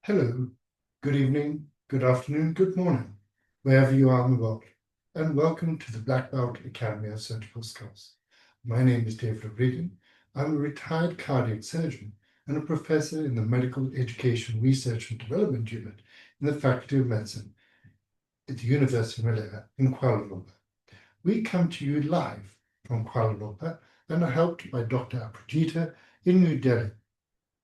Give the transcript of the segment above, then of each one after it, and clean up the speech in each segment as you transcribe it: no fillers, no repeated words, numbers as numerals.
Hello, good evening, good afternoon, good morning, wherever you are in the world, and welcome to the Black Belt Academy of Surgical Skills. My name is David O'Regan. I'm a retired cardiac surgeon and a professor in the Medical Education Research and Development Unit in the Faculty of Medicine at the University of Malaya in Kuala Lumpur. We come to you live from Kuala Lumpur and are helped by Dr. Aprajita in New Delhi,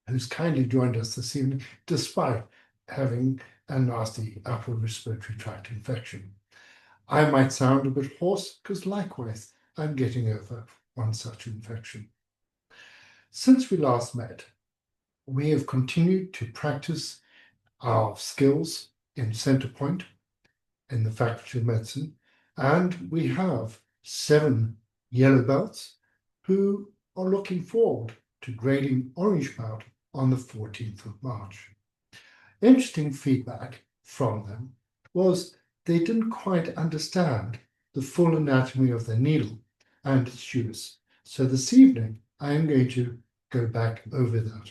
who's kindly joined us this evening despite having a nasty upper respiratory tract infection. I might sound a bit hoarse because likewise I'm getting over one such infection. Since we last met, we have continued to practice our skills in Centrepoint in the Faculty of Medicine, and we have 7 yellow belts who are looking forward to grading orange belt on the 14th of March. Interesting feedback from them was they didn't quite understand the full anatomy of the needle and its use. So this evening, I am going to go back over that.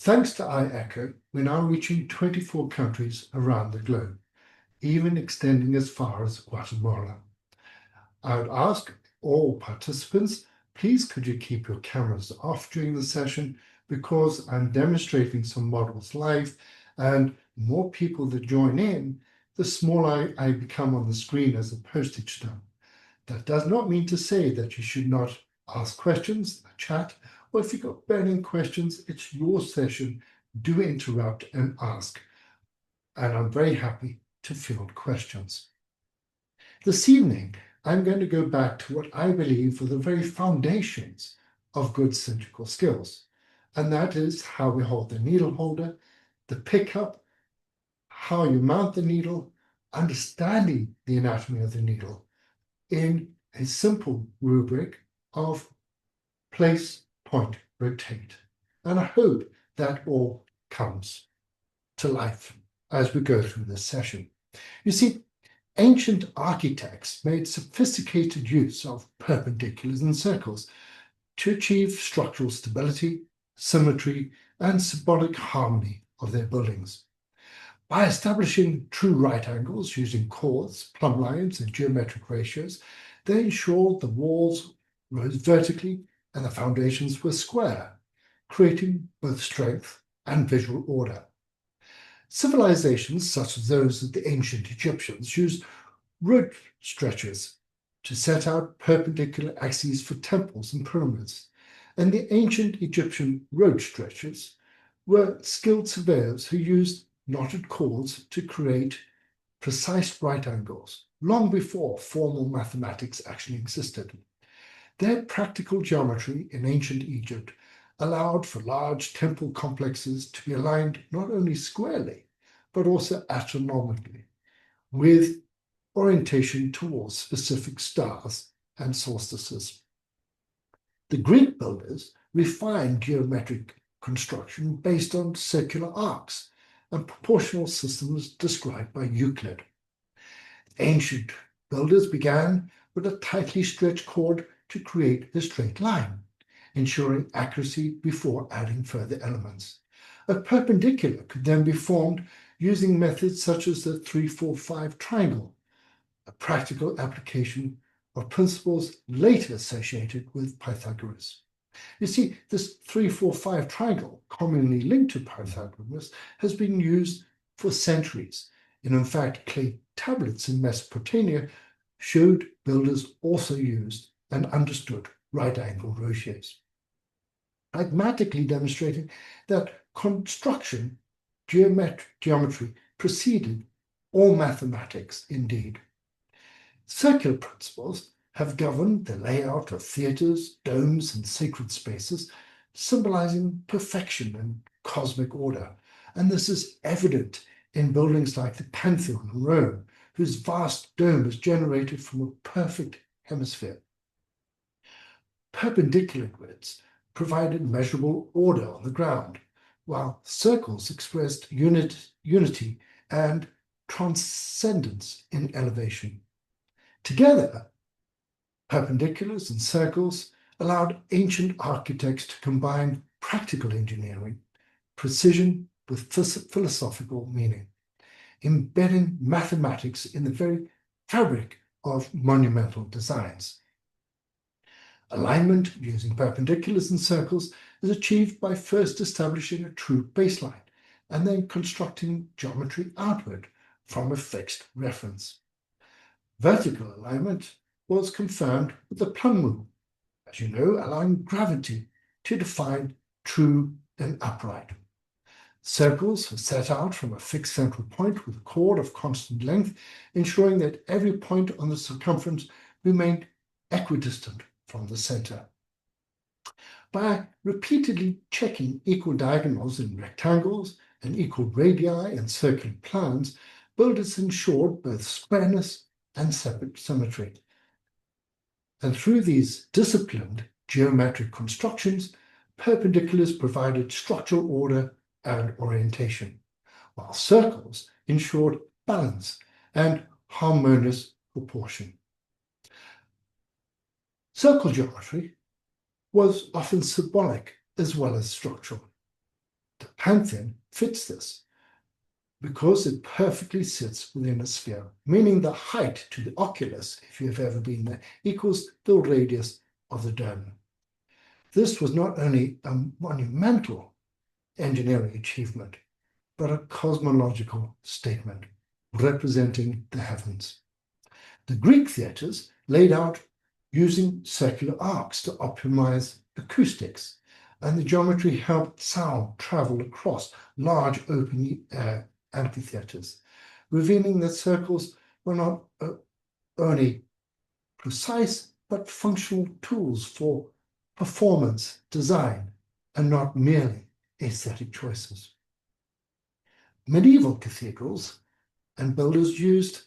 Thanks to iEcho, we're now reaching 24 countries around the globe, even extending as far as Guatemala. I would ask all participants, please could you keep your cameras off during the session, because I'm demonstrating some models live, and the more people that join in, the smaller I become on the screen as a postage stamp. That does not mean to say that you should not ask questions, chat, or if you've got burning questions, it's your session. Do interrupt and ask. And I'm very happy to field questions. This evening, I'm going to go back to what I believe are the very foundations of good surgical skills. And that is how we hold the needle holder, the pickup, how you mount the needle, understanding the anatomy of the needle in a simple rubric of place, point, rotate. And I hope that all comes to life as we go through this session. You see, ancient architects made sophisticated use of perpendiculars and circles to achieve structural stability, symmetry, and symbolic harmony of their buildings. By establishing true right angles using chords, plumb lines, and geometric ratios, they ensured the walls rose vertically and the foundations were square, creating both strength and visual order. Civilizations such as those of the ancient Egyptians used road stretchers to set out perpendicular axes for temples and pyramids, and the ancient Egyptian road stretchers were skilled surveyors who used knotted cords to create precise right angles, long before formal mathematics actually existed. Their practical geometry in ancient Egypt allowed for large temple complexes to be aligned not only squarely, but also astronomically, with orientation towards specific stars and solstices. The Greek builders refined geometric construction based on circular arcs and proportional systems described by Euclid. Ancient builders began with a tightly stretched cord to create a straight line, ensuring accuracy before adding further elements. A perpendicular could then be formed using methods such as the 3-4-5 triangle, a practical application of principles later associated with Pythagoras. You see, this 3-4-5 triangle, commonly linked to Pythagoras, has been used for centuries. And in fact, clay tablets in Mesopotamia showed builders also used and understood right angle ratios, pragmatically demonstrating that construction geometry preceded all mathematics indeed. Circular principles have governed the layout of theatres, domes, and sacred spaces, symbolizing perfection and cosmic order. And this is evident in buildings like the Pantheon in Rome, whose vast dome is generated from a perfect hemisphere. Perpendicular grids provided measurable order on the ground, while circles expressed unity and transcendence in elevation. Together, perpendiculars and circles allowed ancient architects to combine practical engineering, precision with philosophical meaning, embedding mathematics in the very fabric of monumental designs. Alignment using perpendiculars and circles is achieved by first establishing a true baseline and then constructing geometry outward from a fixed reference. Vertical alignment was confirmed with the plumb rule, as you know, allowing gravity to define true and upright. Circles were set out from a fixed central point with a chord of constant length, ensuring that every point on the circumference remained equidistant from the center. By repeatedly checking equal diagonals in rectangles and equal radii in circular plans, builders ensured both squareness and symmetry. And through these disciplined geometric constructions, perpendiculars provided structural order and orientation, while circles ensured balance and harmonious proportion. Circle geometry was often symbolic as well as structural. The Pantheon fits this because it perfectly sits within a sphere, meaning the height to the oculus, if you've ever been there, equals the radius of the dome. This was not only a monumental engineering achievement, but a cosmological statement representing the heavens. The Greek theatres laid out using circular arcs to optimize acoustics, and the geometry helped sound travel across large open air amphitheatres, revealing that circles were not only precise but functional tools for performance, design, and not merely aesthetic choices. Medieval cathedrals and builders used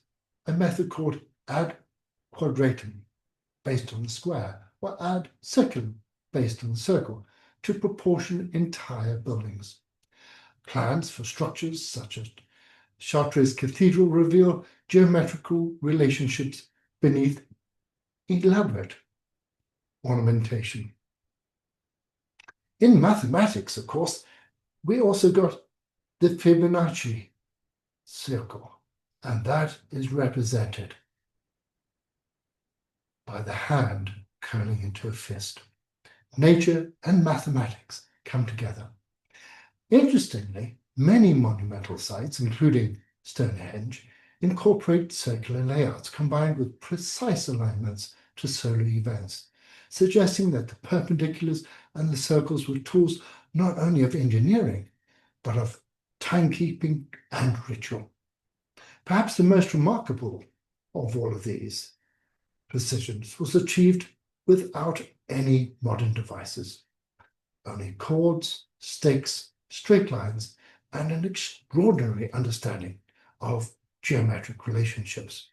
a method called ad quadratum, based on the square, or ad circulum, based on the circle, to proportion entire buildings. Plans for structures such as Chartres Cathedral reveal geometrical relationships beneath elaborate ornamentation. In mathematics, of course, we also got the Fibonacci circle, and that is represented by the hand curling into a fist. Nature and mathematics come together. Interestingly, many monumental sites, including Stonehenge, incorporate circular layouts combined with precise alignments to solar events, suggesting that the perpendiculars and the circles were tools not only of engineering, but of timekeeping and ritual. Perhaps the most remarkable of all of these precisions was achieved without any modern devices, only chords, stakes, straight lines, and an extraordinary understanding of geometric relationships.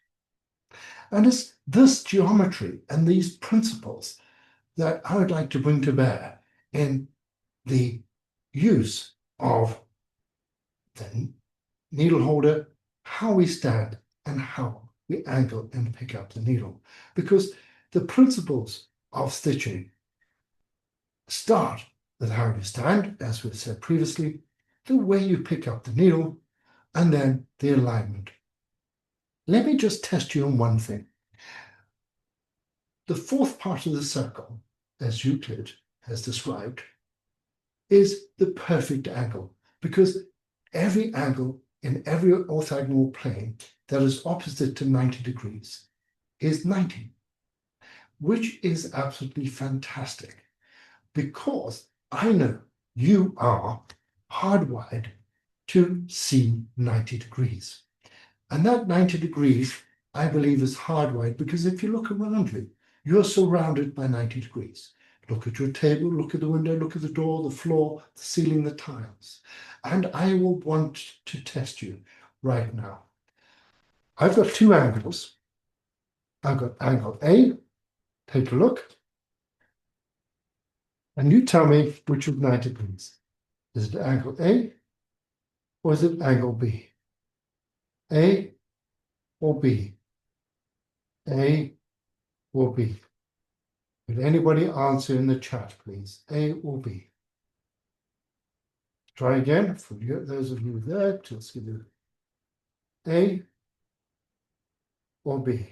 And it's this geometry and these principles that I would like to bring to bear in the use of the needle holder, how we stand, and how we angle and pick up the needle. Because the principles of stitching start with how you stand, as we've said previously, the way you pick up the needle, and then the alignment. Let me just test you on one thing. The fourth part of the circle, as Euclid has described, is the perfect angle, because every angle in every orthogonal plane that is opposite to 90 degrees is 90, which is absolutely fantastic, because I know you are hardwired to see 90 degrees. And that 90 degrees, I believe, is hardwired because if you look around you, you're surrounded by 90 degrees. Look at your table, look at the window, look at the door, the floor, the ceiling, the tiles. And I will want to test you right now. I've got two angles. I've got angle A, take a look. And you tell me which of 90 degrees. Is it angle A or is it angle B? A or B? A or B? Would anybody answer in the chat, please? A or B? Try again for you, those of you there. Let's give you A or B.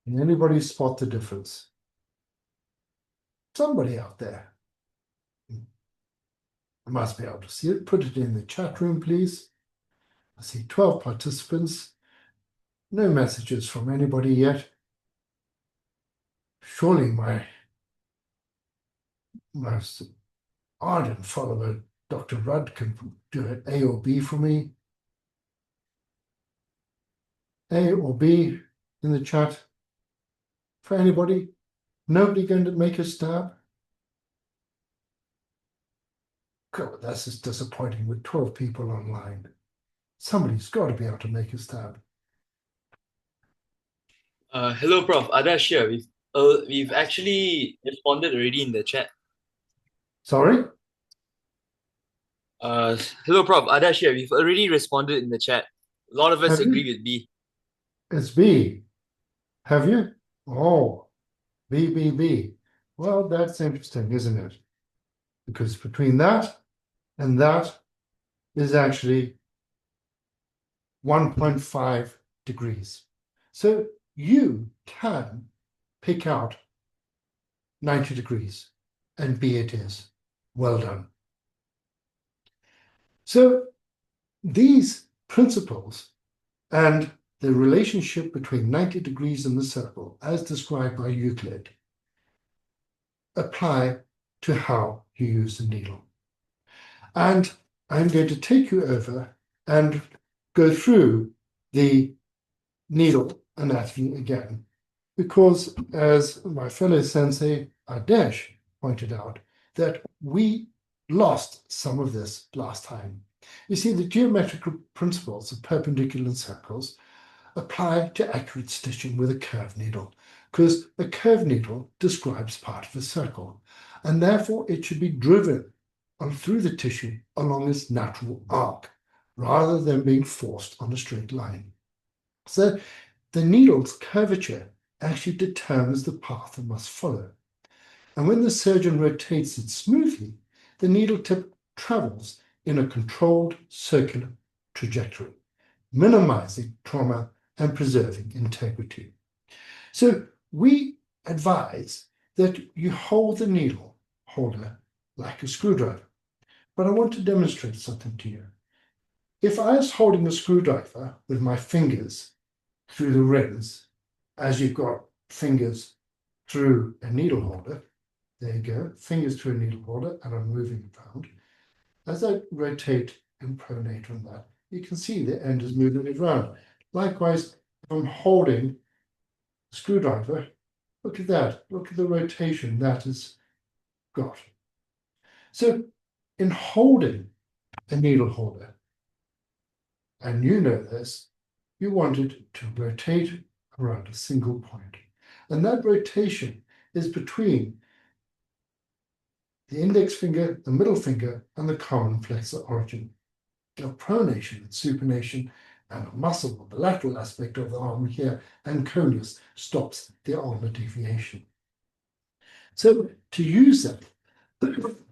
Can anybody spot the difference? Somebody out there. I must be able to see it. Put it in the chat room, please. I see 12 participants. No messages from anybody yet. Surely my most ardent follower, Dr. Rudd, can do it A or B for me. A or B in the chat for anybody? Nobody going to make a stab? God, that's just disappointing with 12 people online. Somebody's got to be able to make a stab. Hello, Prof. Adash here. We've actually responded already in the chat. Sorry? Hello, Prof. Adash here. We've already responded in the chat. A lot of us Have agree you? with B. It's B. Have you? Oh, B. Well, that's interesting, isn't it? Because between that and that is actually 1.5 degrees. So you can pick out 90 degrees, and B it is. Well done. So these principles and the relationship between 90 degrees and the circle, as described by Euclid, apply to how you use the needle. And I'm going to take you over and go through the needle anatomy again, because as my fellow sensei Adesh pointed out, that we lost some of this last time. You see, the geometrical principles of perpendicular circles apply to accurate stitching with a curved needle, because a curved needle describes part of a circle, and therefore it should be driven on through the tissue along its natural arc, rather than being forced on a straight line. So the needle's curvature actually determines the path it must follow. And when the surgeon rotates it smoothly, the needle tip travels in a controlled circular trajectory, minimizing trauma and preserving integrity. So we advise that you hold the needle holder like a screwdriver. But I want to demonstrate something to you. If I was holding a screwdriver with my fingers through the rings, as you've got fingers through a needle holder, there you go, fingers through a needle holder, and I'm moving around. As I rotate and pronate on that, you can see the end is moving it around. Likewise, if I'm holding a screwdriver, look at that, look at the rotation that has got. So in holding a needle holder, and you know this, you want it to rotate around a single point. And that rotation is between the index finger, the middle finger, and the common flexor origin. Now, pronation and supination and a muscle of the lateral aspect of the arm here and coleus stops the ulnar deviation. So to use that,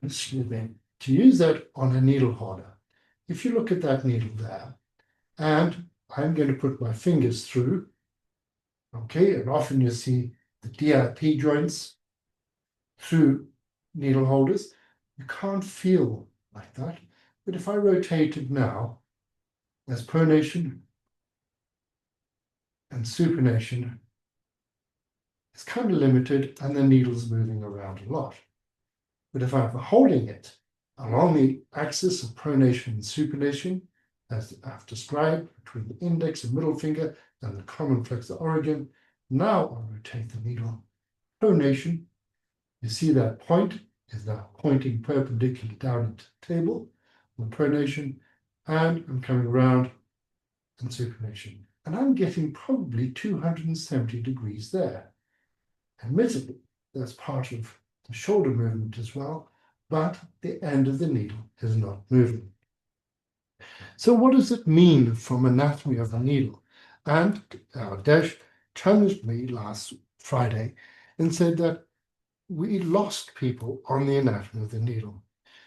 excuse me, to use that on a needle holder, if you look at that needle there, and I'm going to put my fingers through, okay, and often you see the DIP joints through needle holders. You can't feel like that. But if I rotate it now, there's pronation and supination. It's kind of limited and the needle's moving around a lot. But if I'm holding it along the axis of pronation and supination, as I've described, between the index and middle finger and the common flexor origin, now I'll rotate the needle. Pronation, you see that point is now pointing perpendicularly down into the table, the pronation, and I'm coming around and supination. And I'm getting probably 270 degrees there. Admittedly, that's part of the shoulder movement as well, but the end of the needle is not moving. So what does it mean from anatomy of the needle? And Desh challenged me last Friday and said that we lost people on the anatomy of the needle.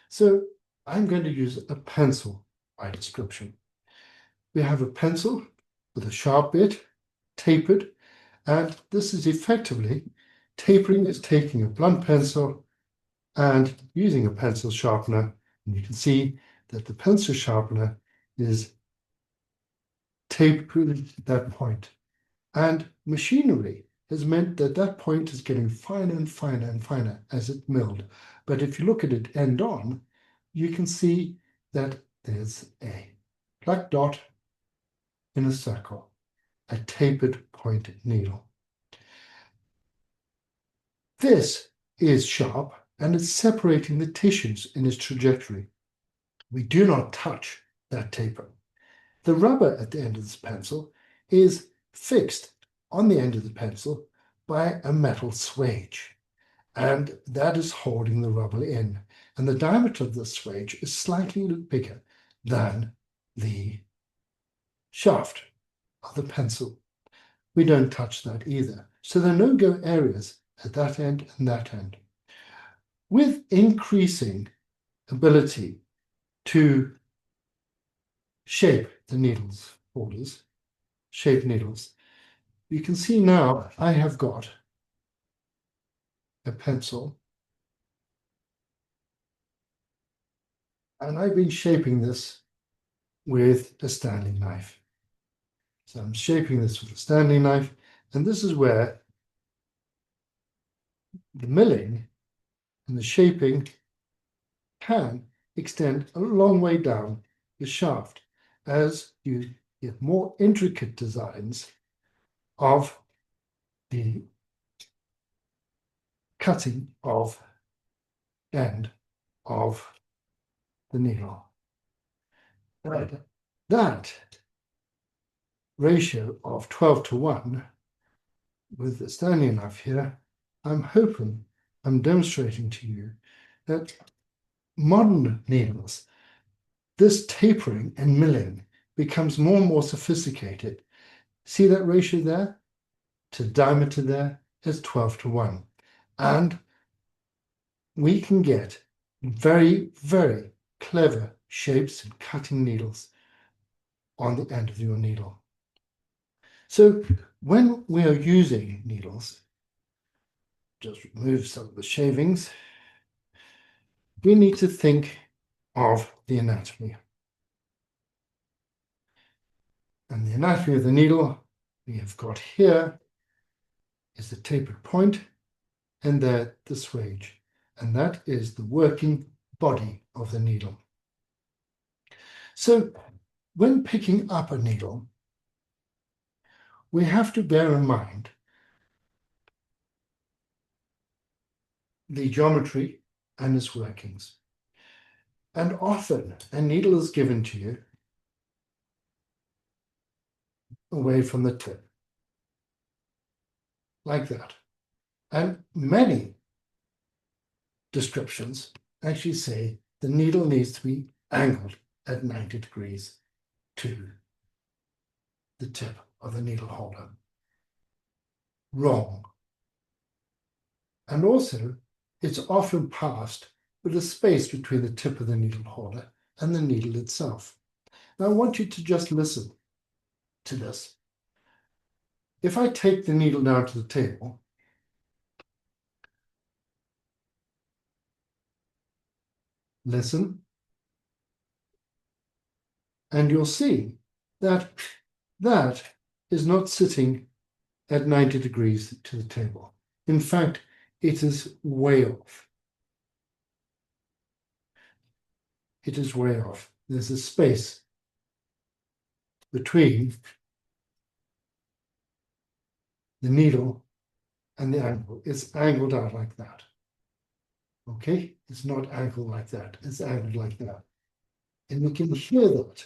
So I'm going to use a pencil by description. We have a pencil with a sharp bit, tapered, and this is effectively tapering is taking a blunt pencil and using a pencil sharpener. And you can see that the pencil sharpener is tapering that point. And machinery has meant that that point is getting finer and finer and finer as it milled. But if you look at it end on, you can see that there's a black dot in a circle, a tapered point needle. This is sharp and it's separating the tissues in its trajectory. We do not touch that taper. The rubber at the end of this pencil is fixed on the end of the pencil by a metal swage, and that is holding the rubber in. And the diameter of the swage is slightly bigger than the shaft of the pencil. We don't touch that either. So there are no-go areas at that end and that end. With increasing ability to shape the needles borders, shape needles, you can see now I have got a pencil and I've been shaping this with a Stanley knife. So I'm shaping this with a Stanley knife, and this is where the milling and the shaping can extend a long way down the shaft as you get more intricate designs of the cutting of end of the needle. Right. That ratio of 12:1 with the Stanley knife here, I'm hoping I'm demonstrating to you that modern needles, this tapering and milling becomes more and more sophisticated. See that ratio there? To diameter there is 12:1. And we can get very, very clever shapes and cutting needles on the end of your needle. So when we are using needles, just remove some of the shavings, we need to think of the anatomy. And the anatomy of the needle we have got here is the tapered point, and there the swage. And that is the working body of the needle. So when picking up a needle, we have to bear in mind the geometry and its workings. And often a needle is given to you away from the tip, like that. And many descriptions actually say the needle needs to be angled at 90 degrees to the tip of the needle holder. Wrong. And also, it's often passed with a space between the tip of the needle holder and the needle itself. Now, I want you to just listen to this. If I take the needle down to the table, listen, and you'll see that that is not sitting at 90 degrees to the table. In fact, it is way off. It is way off. There's a space between the needle and the angle. It's angled out like that. Okay? It's not angled like that. It's angled like that. And we can hear that.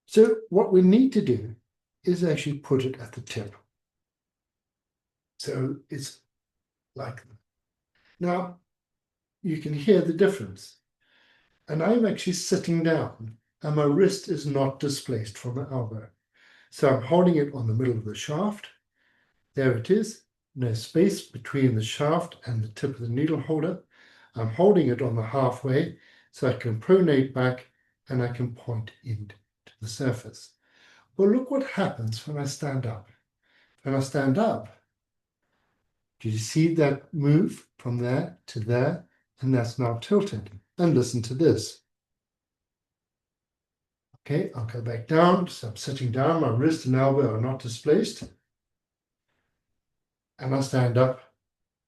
So what we need to do is actually put it at the tip. So it's like that. Now, you can hear the difference. And I'm actually sitting down and my wrist is not displaced from my elbow. So I'm holding it on the middle of the shaft. There it is. No space between the shaft and the tip of the needle holder. I'm holding it on the halfway, So I can pronate back and I can point into the surface. Well, look what happens when I stand up. When I stand up, do you see that move from there to there? And that's now tilted. And listen to this. Okay, I'll go back down. So I'm sitting down, my wrist and elbow are not displaced. And I stand up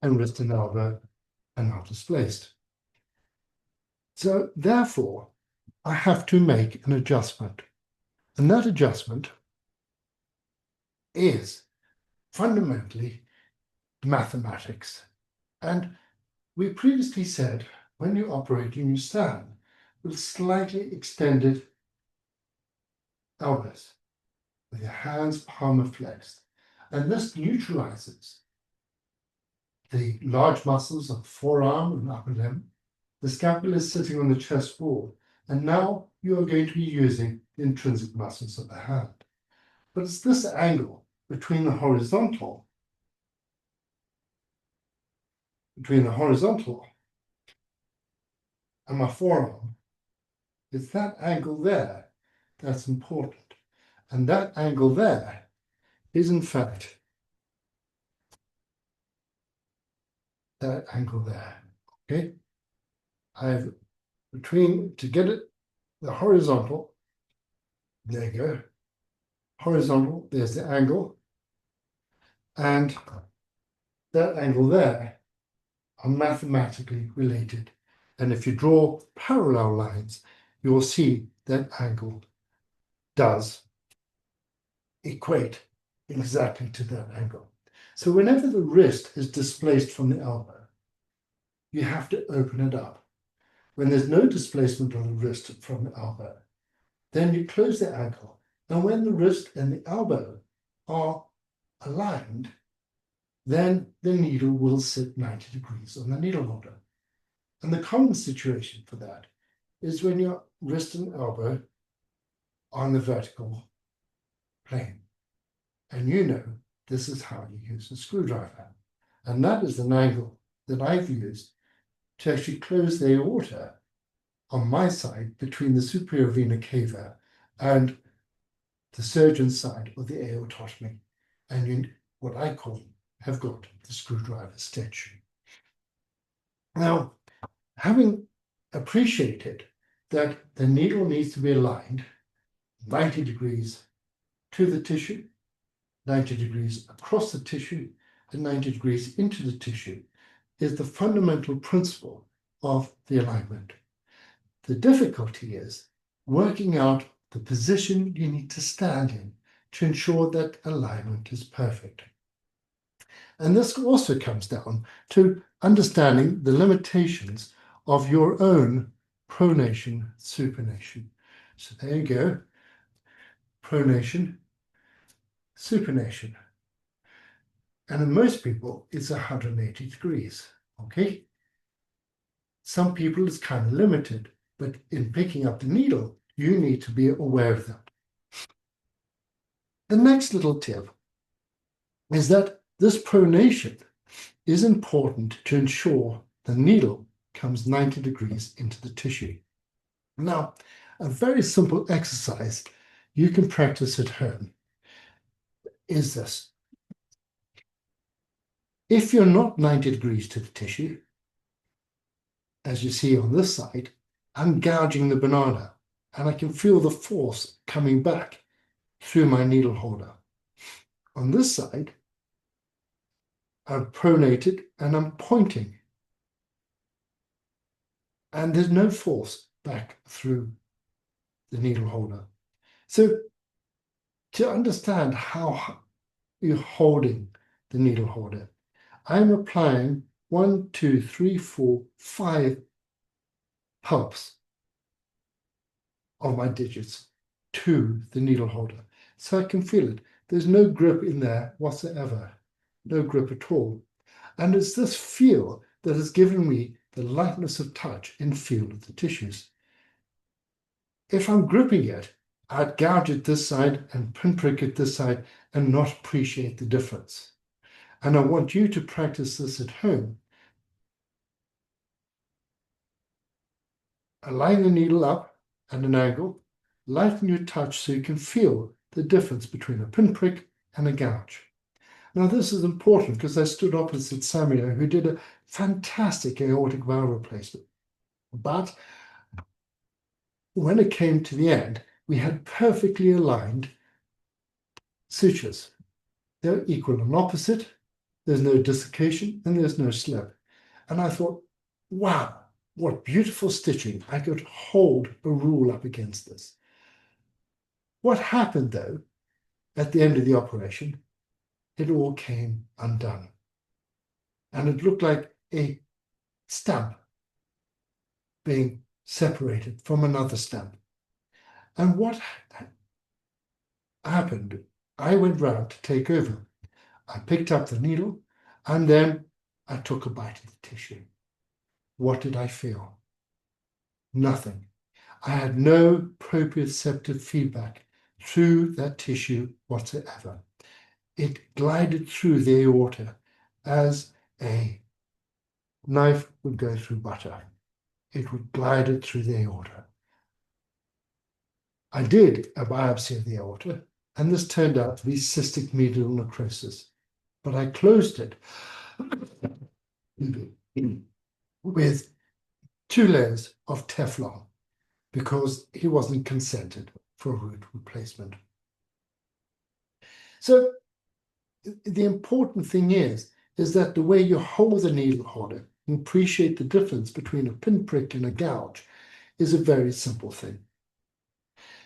and wrist and elbow are not displaced. So therefore, I have to make an adjustment. And that adjustment is fundamentally mathematics. And we previously said when you operate and you stand with slightly extended elbows, with your hands palm flexed. And this neutralizes the large muscles of the forearm and upper limb. The scapula is sitting on the chest wall. And now you are going to be using the intrinsic muscles of the hand. But it's this angle between the horizontal and my forearm, it's that angle there that's important. And that angle there is in fact that angle there. Okay? I've to get it, the horizontal, there you go. Horizontal, there's the angle. And that angle there are mathematically related. And if you draw parallel lines, you will see that angle does equate exactly to that angle. So whenever the wrist is displaced from the elbow, you have to open it up. When there's no displacement on the wrist from the elbow, then you close the ankle. And when the wrist and the elbow are aligned, then the needle will sit 90 degrees on the needle holder. And the common situation for that is when your wrist and elbow are on the vertical plane. And you know this is how you use a screwdriver. And that is an angle that I've used to actually close the aorta on my side between the superior vena cava and the surgeon's side of the aortotomy. And you, what I call, have got the screwdriver stitch. Now, having appreciated that the needle needs to be aligned 90 degrees to the tissue, 90 degrees across the tissue, and 90 degrees into the tissue, is the fundamental principle of the alignment. The difficulty is working out the position you need to stand in to ensure that alignment is perfect. And this also comes down to understanding the limitations of your own pronation, supination. So there you go, pronation, supination. And in most people, it's 180 degrees, okay? Some people it's kind of limited, but in picking up the needle, you need to be aware of that. The next little tip is that this pronation is important to ensure the needle comes 90 degrees into the tissue. Now, a very simple exercise you can practice at home is this. If you're not 90 degrees to the tissue, as you see on this side, I'm gouging the banana and I can feel the force coming back through my needle holder. On this side, I'm pronated and I'm pointing. And there's no force back through the needle holder. So to understand how you're holding the needle holder, I'm applying 1, 2, 3, 4, 5 pulps of my digits to the needle holder. So I can feel it. There's no grip in there whatsoever, no grip at all. And it's this feel that has given me the lightness of touch and feel of the tissues. If I'm gripping it, I'd gouge it this side and pinprick it this side and not appreciate the difference. And I want you to practice this at home. line the needle up at an angle, lighten your touch so you can feel the difference between a pinprick and a gouge. Now, this is important because I stood opposite Samia, who did a fantastic aortic valve replacement. But when it came to the end, we had perfectly aligned sutures. They're equal and opposite. There's no dislocation and there's no slip. And I thought, wow, what beautiful stitching. I could hold a rule up against this. What happened, though, at the end of the operation, it all came undone. And it looked like a stump being separated from another stump. And what happened? I went round to take over. I picked up the needle and then I took a bite of the tissue. What did I feel? Nothing. I had no proprioceptive feedback through that tissue whatsoever. It glided through the aorta as a knife would go through butter. It would glide it through the aorta. I did a biopsy of the aorta, and this turned out to be cystic medial necrosis. But I closed it with 2 layers of Teflon because he wasn't consented for a root replacement. So the important thing is that the way you hold the needle holder and appreciate the difference between a pinprick and a gouge is a very simple thing.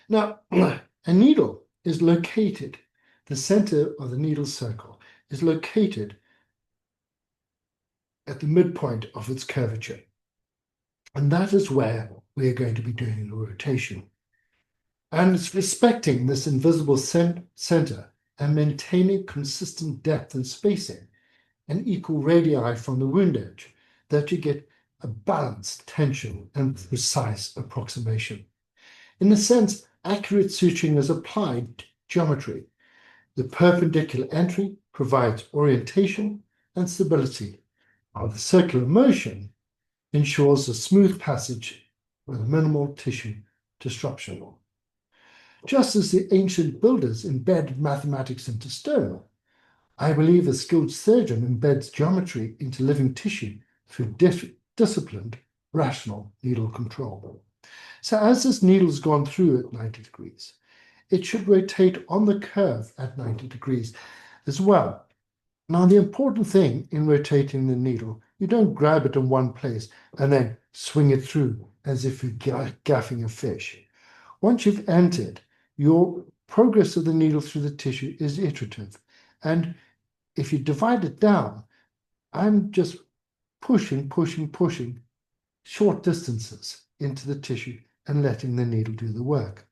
Now, a needle is located, the center of the needle circle is located at the midpoint of its curvature. And that is where we are going to be doing the rotation. And it's respecting this invisible center and maintaining consistent depth and spacing and equal radii from the wound edge that you get a balanced tension and precise approximation. In a sense, accurate suturing is applied geometry. The perpendicular entry provides orientation and stability, while the circular motion ensures a smooth passage with minimal tissue disruption. Just as the ancient builders embedded mathematics into stone, I believe a skilled surgeon embeds geometry into living tissue through disciplined, rational needle control. So as this needle has gone through at 90 degrees, it should rotate on the curve at 90 degrees as well. Now, the important thing in rotating the needle, you don't grab it in one place and then swing it through as if you're gaffing a fish. Once you've entered, your progress of the needle through the tissue is iterative. And if you divide it down, I'm just pushing short distances into the tissue and letting the needle do the work.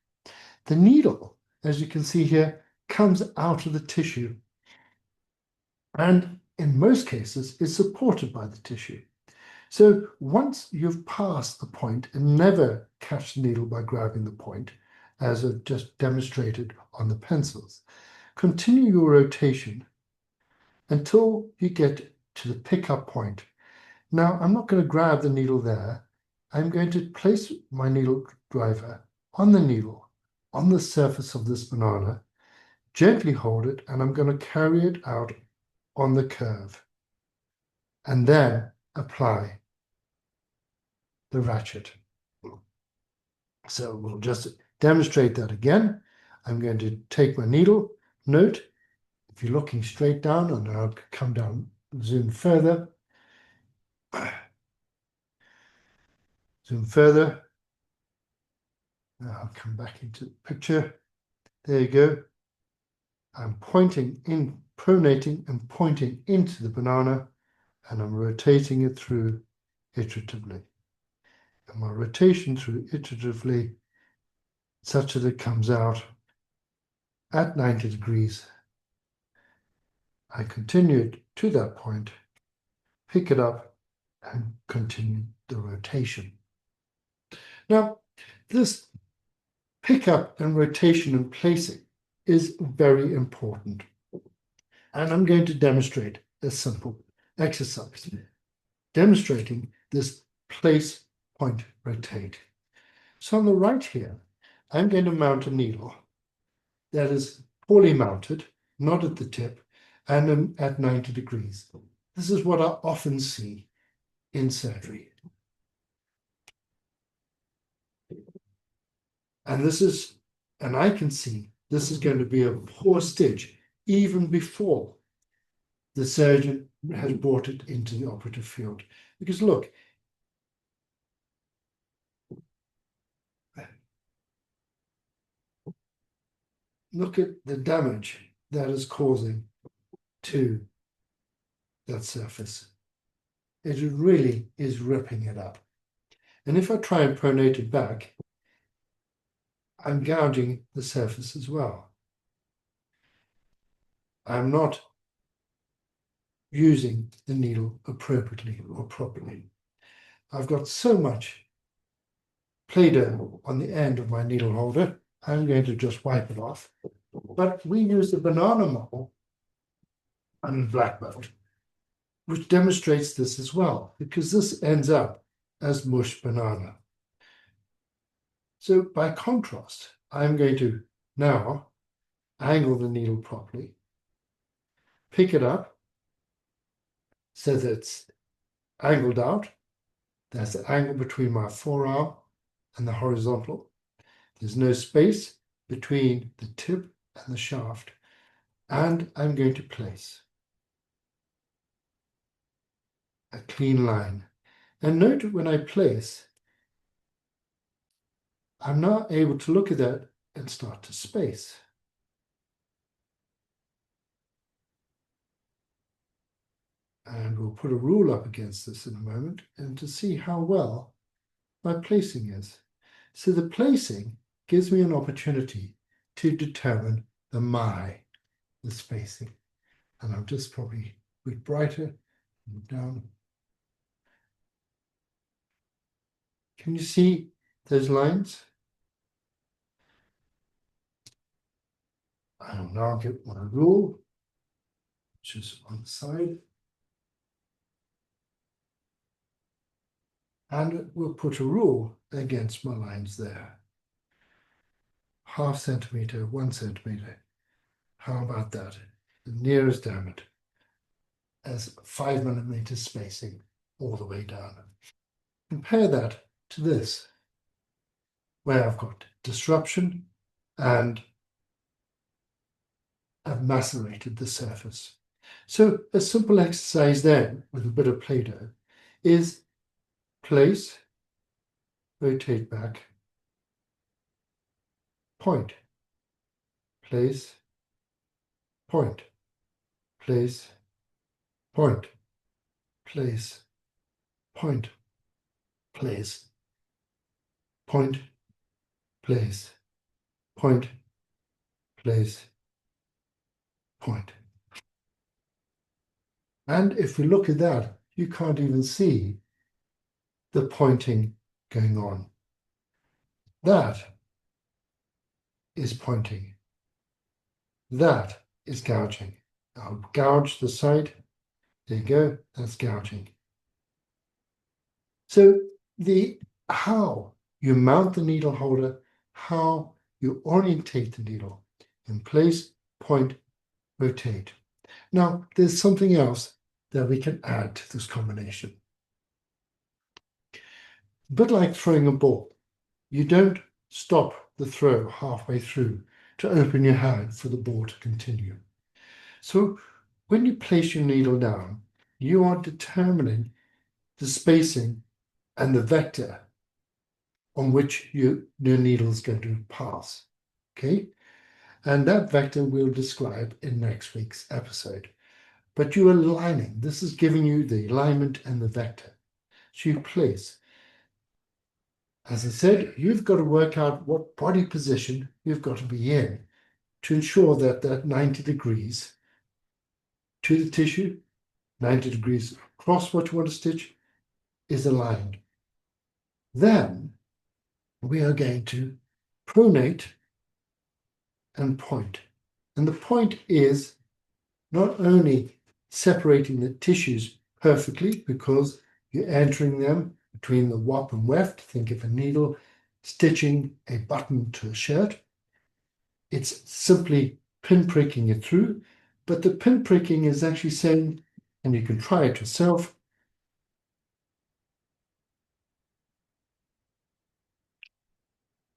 The needle, as you can see here, comes out of the tissue and in most cases is supported by the tissue. So once you've passed the point and never catch the needle by grabbing the point, as I've just demonstrated on the pencils, continue your rotation until you get to the pickup point. Now, I'm not going to grab the needle there. I'm going to place my needle driver on the needle, on the surface of this banana, gently hold it, and I'm going to carry it out on the curve, and then apply the ratchet. So we'll just demonstrate that again. I'm going to take my needle. Note, if you're looking straight down, and I'll come down, zoom further. Zoom further. Now I'll come back into the picture. There you go. I'm pointing in, pronating and pointing into the banana, and I'm rotating it through iteratively. And my rotation through iteratively such that it comes out at 90 degrees. I continue it to that point, pick it up, and continue the rotation. Now, this pickup and rotation and placing is very important. And I'm going to demonstrate a simple exercise, demonstrating this place, point, rotate. So on the right here, I'm going to mount a needle that is poorly mounted, not at the tip, and at 90 degrees. This is what I often see in surgery. And I can see this is going to be a poor stitch even before the surgeon has brought it into the operative field. Because look, look at the damage that is causing to that surface. It really is ripping it up. And if I try and pronate it back, I'm gouging the surface as well. I'm not using the needle appropriately or properly. I've got so much Play-Doh on the end of my needle holder, I'm going to just wipe it off. But we use the banana model on black belt, which demonstrates this as well, because this ends up as mush banana. So by contrast, I'm going to now angle the needle properly, pick it up so that it's angled out. There's the angle between my forearm and the horizontal. There's no space between the tip and the shaft. And I'm going to place a clean line. And note when I place, I'm now able to look at that and start to space. And we'll put a rule up against this in a moment and to see how well my placing is. So the placing gives me an opportunity to determine the spacing. And I'll just probably a bit brighter, move down. Can you see those lines? I'll now get my rule, which is on the side. And we'll put a rule against my lines there. 0.5 centimeter, 1 centimeter. How about that? As near as damn it as 5 millimeter spacing all the way down. Compare that to this, where I've got disruption and I've macerated the surface. So a simple exercise then with a bit of Play-Doh is place, rotate back, point, place, point, place, point, place, point, place, point, place, point, place, point. And if we look at that, you can't even see the pointing going on. That is pointing. That is gouging. I'll gouge the side. There you go. That's gouging. So how you mount the needle holder, how you orientate the needle in place, point, rotate. Now, there's something else that we can add to this combination. A bit like throwing a ball. You don't stop the throw halfway through to open your hand for the ball to continue. So when you place your needle down, you are determining the spacing and the vector on which your needle is going to pass. Okay? And that vector we'll describe in next week's episode. But you're aligning. This is giving you the alignment and the vector. So you place. As I said, you've got to work out what body position you've got to be in to ensure that that 90 degrees to the tissue, 90 degrees across what you want to stitch, is aligned. Then we are going to pronate and point. And the point is not only separating the tissues perfectly because you're entering them between the wap and weft, think of a needle stitching a button to a shirt. It's simply pin pricking it through, but the pin pricking is actually saying, and you can try it yourself,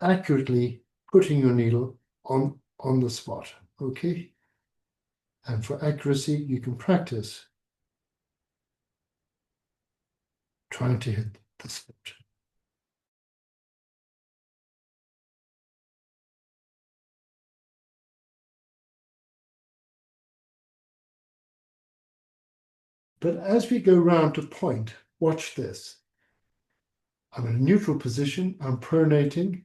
accurately putting your needle on the spot, okay? And for accuracy, you can practice trying to hit the spot. But as we go round to point, watch this. I'm in a neutral position, I'm pronating.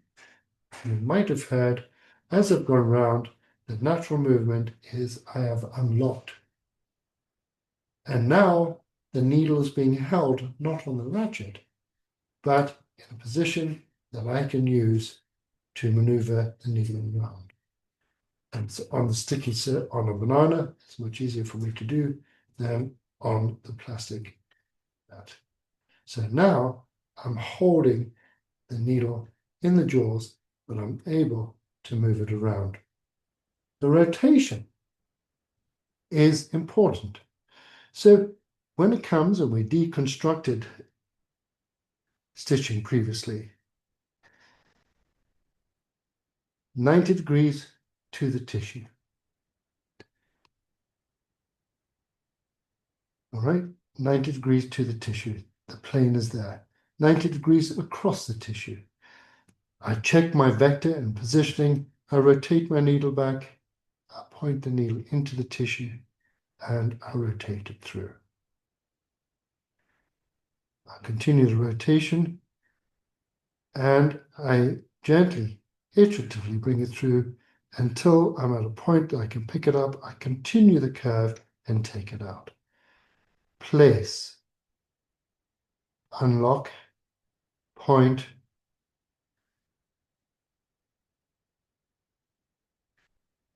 You might have heard, as I've gone round, the natural movement is I have unlocked. And now the needle is being held not on the ratchet, but in a position that I can use to maneuver the needle around. And so on the sticky on a banana, it's much easier for me to do than on the plastic mat. So now I'm holding the needle in the jaws, but I'm able to move it around. The rotation is important. So when it comes, and we deconstructed stitching previously, 90 degrees to the tissue. All right, 90 degrees to the tissue. The plane is there. 90 degrees across the tissue. I check my vector and positioning. I rotate my needle back. I point the needle into the tissue and I rotate it through. I continue the rotation and I gently, iteratively bring it through until I'm at a point that I can pick it up. I continue the curve and take it out. Place, unlock, point,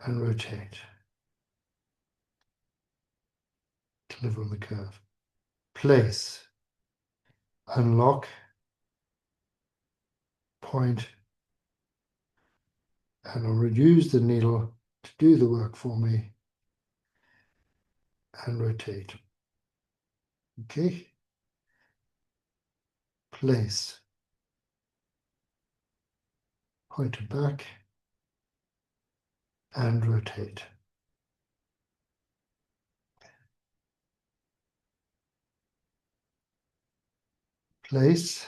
and rotate. Deliver on the curve. Place, unlock, point, and I'll reuse the needle to do the work for me and rotate. Okay. Place, point it back and rotate. Place.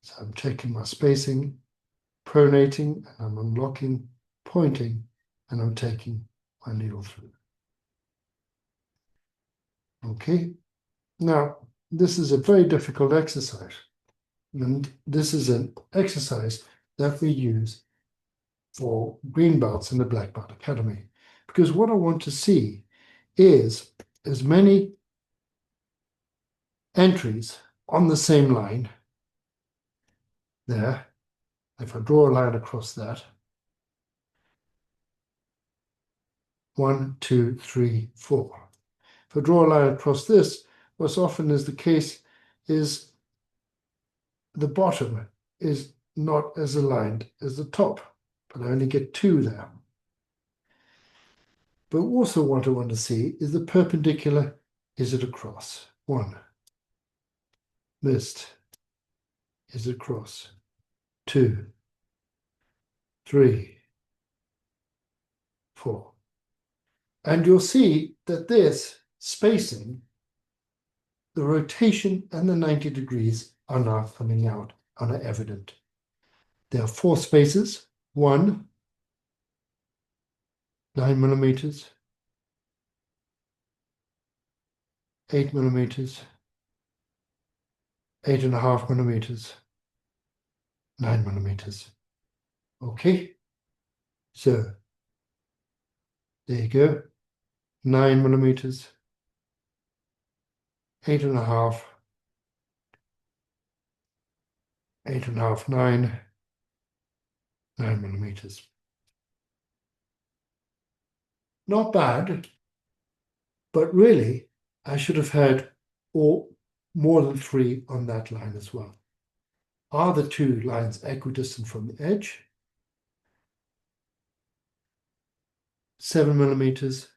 So I'm checking my spacing, pronating, and I'm unlocking, pointing, and I'm taking my needle through. Okay. Now, this is a very difficult exercise. And this is an exercise that we use for green belts in the Black Belt Academy. Because what I want to see is as many entries on the same line there. If I draw a line across that, 1, 2, 3, 4. If I draw a line across this, what's often is the case is the bottom is not as aligned as the top, but I only get 2 there. But also what I want to see is the perpendicular, is it across? 1. Missed. Is it across? 2, 3, 4. And you'll see that this spacing, the rotation and the 90 degrees are now coming out and are evident. There are 4 spaces. 1, 9 millimeters, 8 millimeters, 8.5 millimeters, 9 millimeters. Okay, so there you go. 9 millimeters, 8.5, 8.5, 9, 9 millimeters. Not bad, but really, I should have had more than 3 on that line as well. Are the two lines equidistant from the edge? 7 millimeters,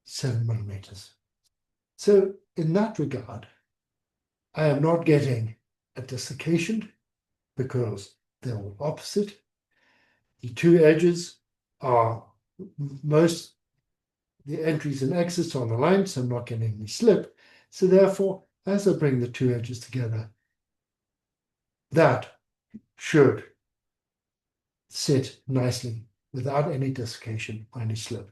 7 millimeters. So in that regard, I am not getting a dislocation because they're all opposite. The two edges are the entries and exits on the line, so I'm not getting any slip. So therefore, as I bring the two edges together, that should sit nicely without any dislocation or any slip.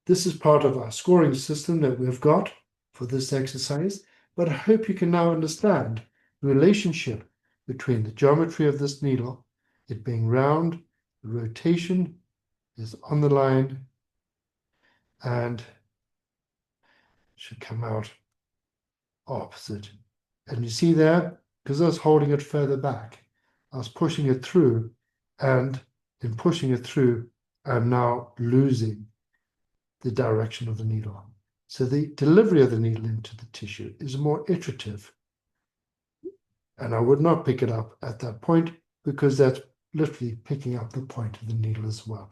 This is part of our scoring system that we've got for this exercise, but I hope you can now understand the relationship between the geometry of this needle, it being round, the rotation is on the line, and should come out opposite. And you see there, because I was holding it further back, I was pushing it through, and in pushing it through, I'm now losing the direction of the needle. So the delivery of the needle into the tissue is more iterative. And I would not pick it up at that point because that's literally picking up the point of the needle as well.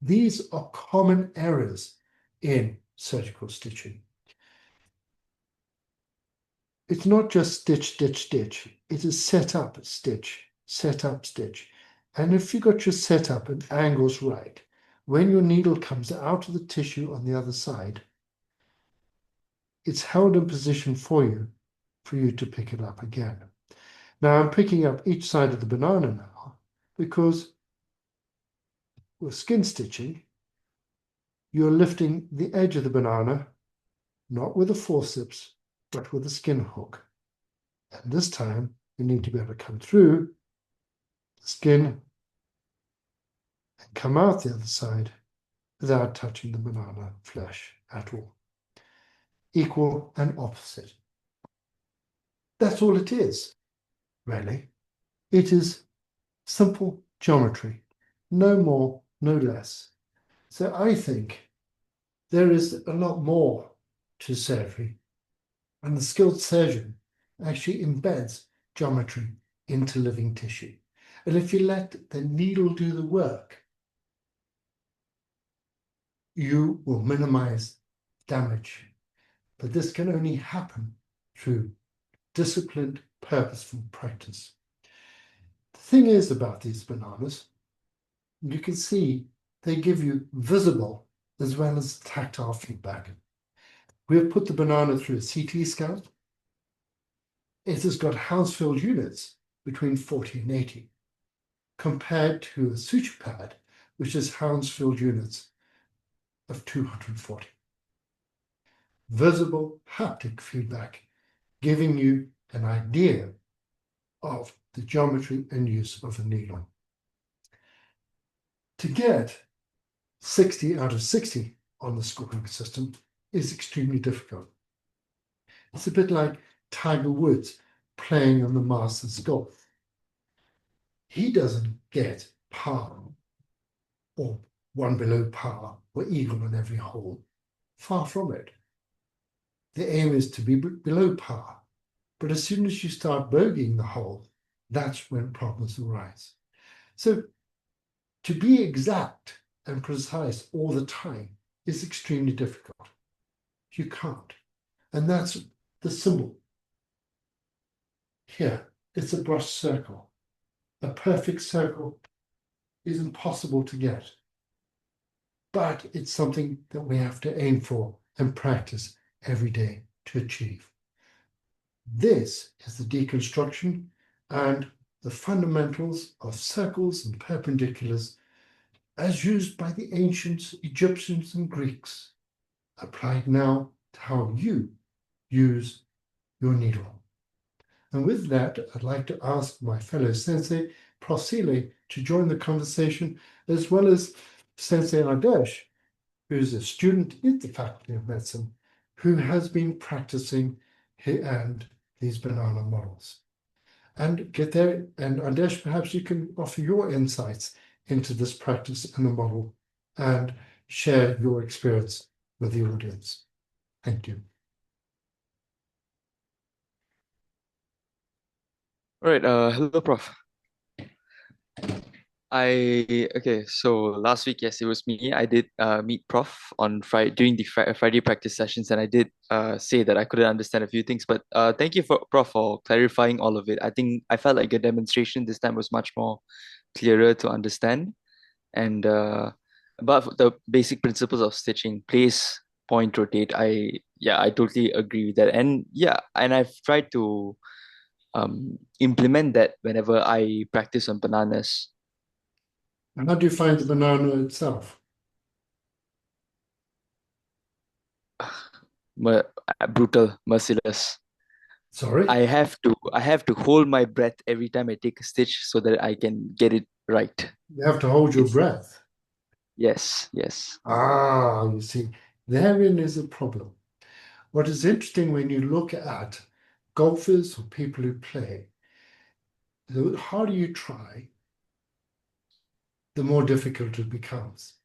These are common errors in surgical stitching. It's not just stitch, stitch, stitch. It is set up, stitch, set up, stitch. And if you got your setup and angles right, when your needle comes out of the tissue on the other side, it's held in position for you to pick it up again. Now I'm picking up each side of the banana now because with skin stitching, you're lifting the edge of the banana, not with a forceps, but with a skin hook. And this time you need to be able to come through the skin and come out the other side without touching the banana flesh at all. Equal and opposite. That's all it is, really. It is simple geometry, no more, no less. So I think there is a lot more to surgery, and the skilled surgeon actually embeds geometry into living tissue. And if you let the needle do the work, you will minimize damage. But this can only happen through disciplined, purposeful practice. The thing is about these bananas, you can see they give you visible as well as tactile feedback. We have put the banana through a CT scan. It has got Hounsfield units between 40 and 80, compared to a suture pad, which has Hounsfield units of 240. Visible haptic feedback, giving you an idea of the geometry and use of a needle. To get 60 out of 60 on the scoring system is extremely difficult. It's a bit like Tiger Woods playing on the Masters golf. He doesn't get par or one below par or eagle on every hole. Far from it. The aim is to be below par. But as soon as you start bogeying the hole, that's when problems arise. So to be exact and precise all the time is extremely difficult. You can't. And that's the symbol. Here, it's a brushed circle. A perfect circle is impossible to get. But it's something that we have to aim for and practice every day to achieve. This is the deconstruction and the fundamentals of circles and perpendiculars as used by the ancient Egyptians and Greeks, applied now to how you use your needle. And with that, I'd like to ask my fellow sensei, Prosile, to join the conversation, as well as Sensei Adesh, who's a student in the Faculty of Medicine, who has been practicing and these banana models. And get there, and Adesh, perhaps you can offer your insights into this practice and the model and share your experience with the audience. Thank you. All right, hello, Prof. So last week, yes, it was me. I did meet Prof on Friday during the Friday practice sessions, and I did say that I couldn't understand a few things. But thank you for Prof for clarifying all of it. I think I felt like your demonstration this time was much more clearer to understand, and about the basic principles of stitching, place, point, rotate. I totally agree with that, and yeah, and I've tried to implement that whenever I practice on bananas. And how do you find the banana itself? Brutal, merciless. Sorry, I have to hold my breath every time I take a stitch so that I can get it right. you have to hold your It's breath. yes, yes. Ah, you see, therein is a problem. What is interesting when you look at golfers or people who play, the harder you try, the more difficult it becomes,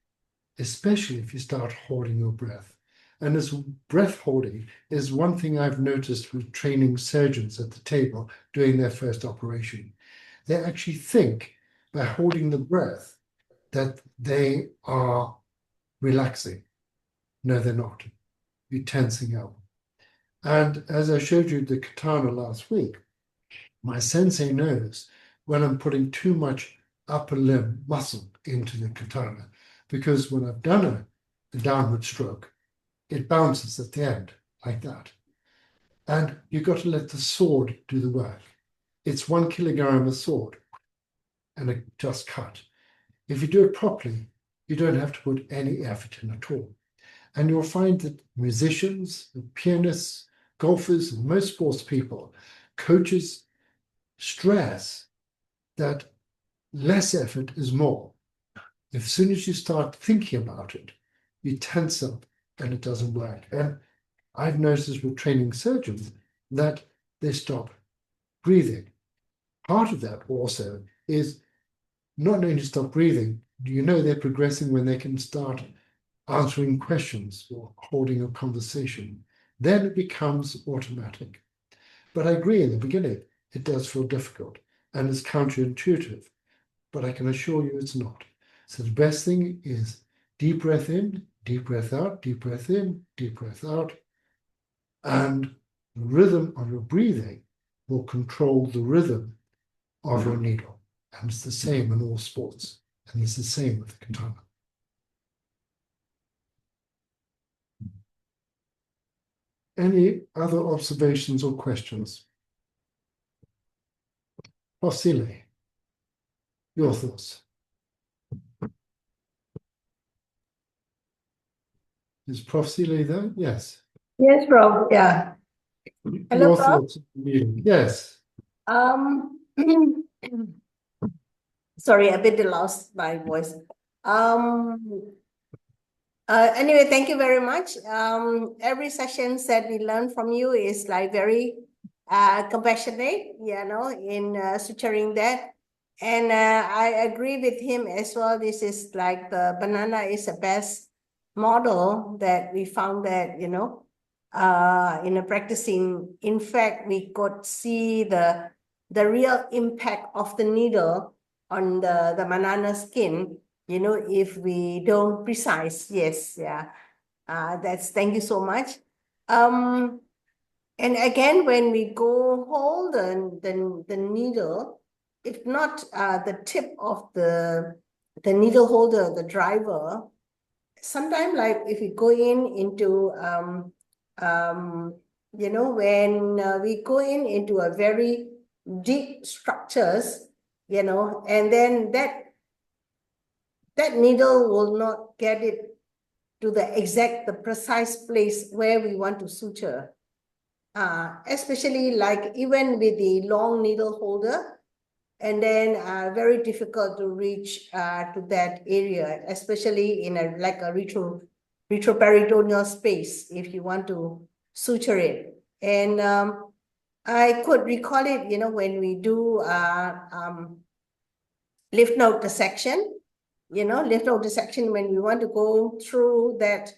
especially if you start holding your breath. And this breath holding is one thing I've noticed with training surgeons at the table doing their first operation. They actually think by holding the breath that they are relaxing. No, they're not. You're tensing up. And as I showed you the katana last week, my sensei knows when I'm putting too much upper limb muscle into the katana, because when I've done a downward stroke, it bounces at the end like that. And you've got to let the sword do the work. It's 1 kilogram a sword and it just cut. If you do it properly, you don't have to put any effort in at all. And you'll find that musicians, pianists, golfers, and most sports people, coaches stress that less effort is more. As soon as you start thinking about it, you tense up and it doesn't work. And I've noticed with training surgeons that they stop breathing. Part of that also is not only to stop breathing, do you know they're progressing when they can start answering questions or holding a conversation? Then it becomes automatic. But I agree in the beginning, it does feel difficult and it's counterintuitive, but I can assure you it's not. So the best thing is deep breath in, deep breath out, deep breath in, deep breath out, and the rhythm of your breathing will control the rhythm of your needle. And it's the same in all sports, and it's the same with the katana. Any other observations or questions? Osile, your thoughts. Is Prof. Seeley there? Yes. Yes, Prof. Yeah. Hello, Your Prof. thoughts. Yes. Um, sorry, a bit lost my voice. Um, anyway, thank you very much. Every sessions that we learn from you is like very compassionate, in suturing that. And I agree with him as well. This is like the banana is the best model that we found that, in a practicing. In fact, we could see the real impact of the needle on the banana skin, if we don't precise. Yes, yeah. Thank you so much. And again, when we go hold the needle, if not the tip of the needle holder, the driver, sometimes like if we go into when we go into a very deep structures, and then that needle will not get it to the precise place where we want to suture. Especially like even with the long needle holder, and then very difficult to reach to that area, especially in a retroperitoneal space if you want to suture it. And I could recall it, when we do lymph node dissection, lymph node dissection, when we want to go through the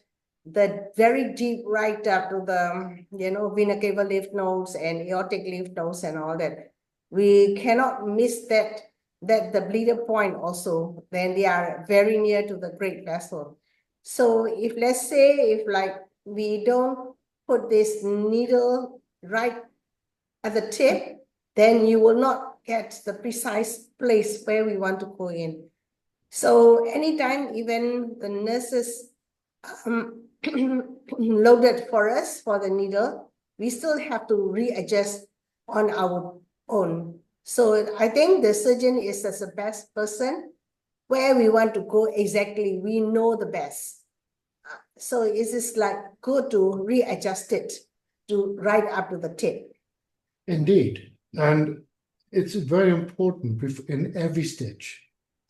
very deep right up to the, vena cava lymph nodes and aortic lymph nodes and all that. we cannot miss that the bleeder point also, then they are very near to the great vessel. So if let's say if like we don't put this needle right at the tip, then you will not get the precise place where we want to go in. So anytime even the nurses loaded for us for the needle, we still have to readjust on our own. So I think the surgeon is as the best person where we want to go exactly. We know the best. So it is like good to readjust it to right up to the tip. Indeed. And it's very important in every stitch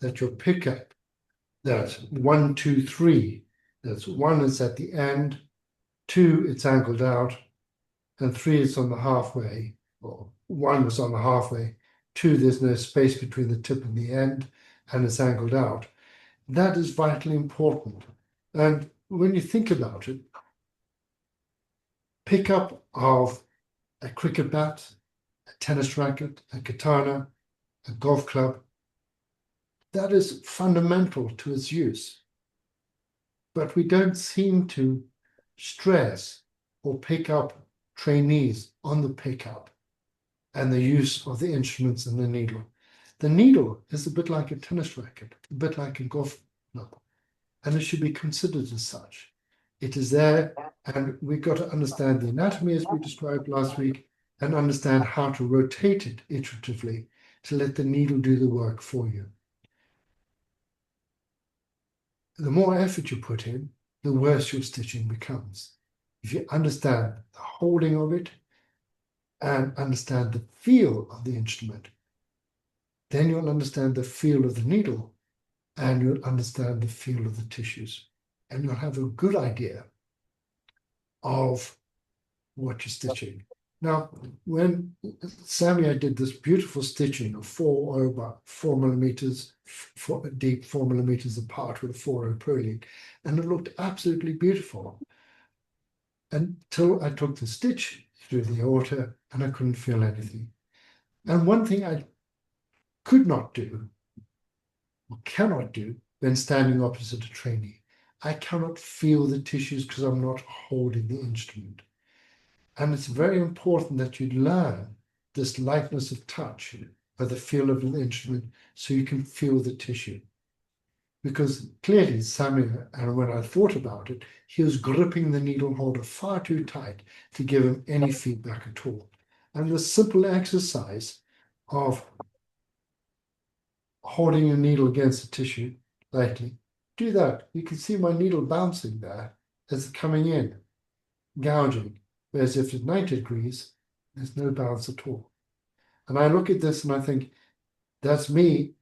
that your pickup, that's 1, 2, 3, that's 1 is at the end, 2 it's angled out, and 3 is on the halfway, or 1 is on the halfway, 2 there's no space between the tip and the end, and it's angled out. That is vitally important. And when you think about it, pickup of a cricket bat, a tennis racket, a katana, a golf club, that is fundamental to its use. But we don't seem to stress or pick up trainees on the pickup and the use of the instruments and the needle. The needle is a bit like a tennis racket, a bit like a golf club, and it should be considered as such. It is there, and we've got to understand the anatomy as we described last week, and understand how to rotate it iteratively to let the needle do the work for you. The more effort you put in, the worse your stitching becomes. If you understand the holding of it and understand the feel of the instrument, then you'll understand the feel of the needle and you'll understand the feel of the tissues. And you'll have a good idea of what you're stitching. Now, when Samia did this beautiful stitching of 4 millimeters, deep 4 millimeters apart with a 4 purling, and it looked absolutely beautiful until I took the stitch through the aorta and I couldn't feel anything. And one thing I could not do, or cannot do, when standing opposite a trainee, I cannot feel the tissues because I'm not holding the instrument. And it's very important that you learn this lightness of touch or the feel of the instrument so you can feel the tissue. Because clearly Samuel, and when I thought about it, he was gripping the needle holder far too tight to give him any feedback at all. And the simple exercise of holding your needle against the tissue lightly, do that. You can see my needle bouncing there as it's coming in, gouging. Whereas if it's 90 degrees, there's no bounce at all. And I look at this and I think, that's me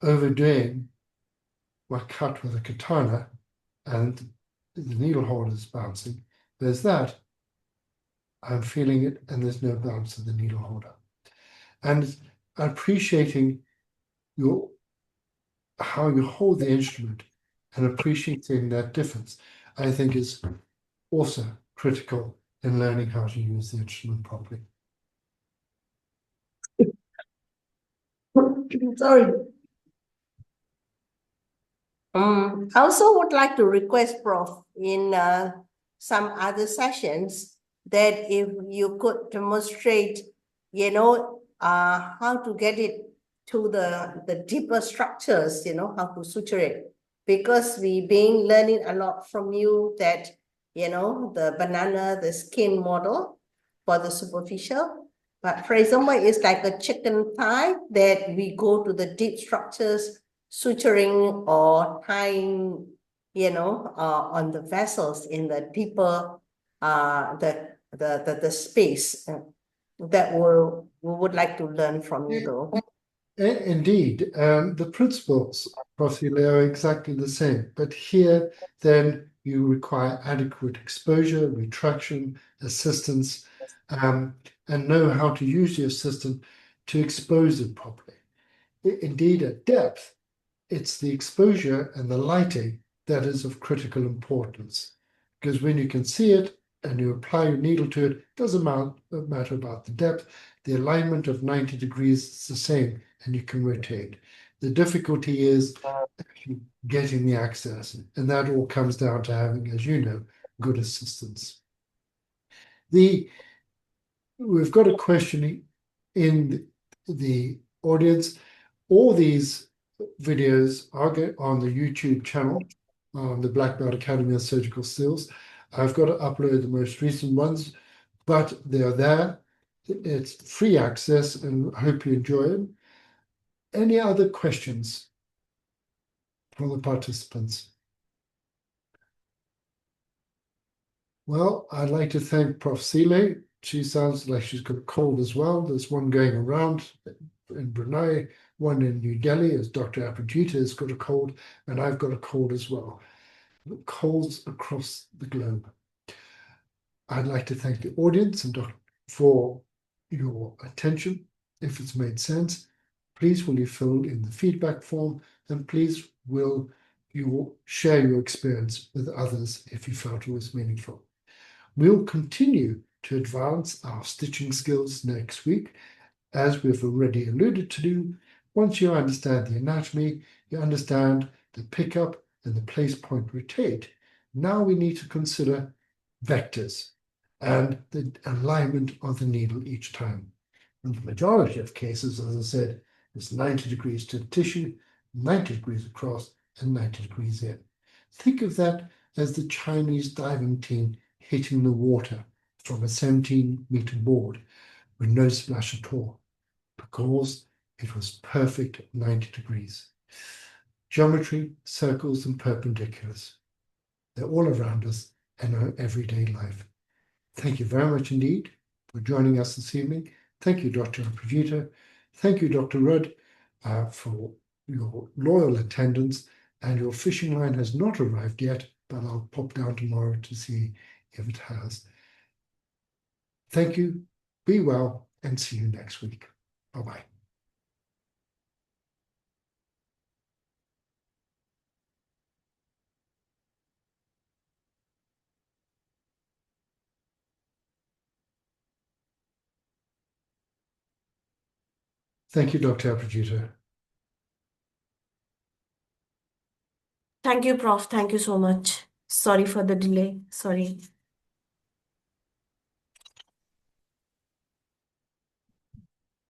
overdoing my cut with a katana and the needle holder is bouncing. There's that, I'm feeling it and there's no bounce in the needle holder. And appreciating how you hold the instrument and appreciating that difference, I think is also critical in learning how to use the instrument properly. Sorry. I also would like to request, Prof, in some other sessions that if you could demonstrate, how to get it to the deeper structures, how to suture it. Because we been learning a lot from you that, the banana, the skin model for the superficial. But for example, it's like a chicken thigh that we go to the deep structures, suturing or tying, on the vessels in the deeper, the space that we would like to learn from you though. Indeed, the principles, possibly, are exactly the same. But here, then, you require adequate exposure, retraction, assistance, and know how to use the assistant to expose it properly. Indeed, at depth, it's the exposure and the lighting that is of critical importance. Because when you can see it and you apply your needle to it, it doesn't matter about the depth, The alignment of 90 degrees is the same, and you can rotate. The difficulty is actually getting the access, and that all comes down to having, as you know, good assistance. We've got a question in the audience. All these videos are on the YouTube channel, on the Black Belt Academy of Surgical Skills. I've got to upload the most recent ones, but they're there. It's free access, and I hope you enjoy them. Any other questions from the participants? Well, I'd like to thank Prof. Sile. She sounds like she's got a cold as well. There's one going around in Brunei, one in New Delhi, as Dr. Apajita has got a cold, and I've got a cold as well. Colds across the globe. I'd like to thank the audience and for your attention. If it's made sense, please will you fill in the feedback form, and please will you share your experience with others if you felt it was meaningful. We'll continue to advance our stitching skills next week, as we've already alluded to do. Once you understand the anatomy, you understand the pickup and the place point rotate. Now we need to consider vectors and the alignment of the needle each time. In the majority of cases, as I said, it's 90 degrees to the tissue, 90 degrees across, and 90 degrees in. Think of that as the Chinese diving team hitting the water from a 17-meter board with no splash at all, because it was perfect at 90 degrees. Geometry, circles, and perpendiculars. They're all around us in our everyday life. Thank you very much indeed for joining us this evening. Thank you, Dr. Prajita. Thank you, Dr. Rudd, for your loyal attendance. And your fishing line has not arrived yet, but I'll pop down tomorrow to see if it has. Thank you, be well, and see you next week. Bye-bye. Thank you, Dr. Prajita. Thank you, Prof. Thank you so much. Sorry for the delay. Sorry.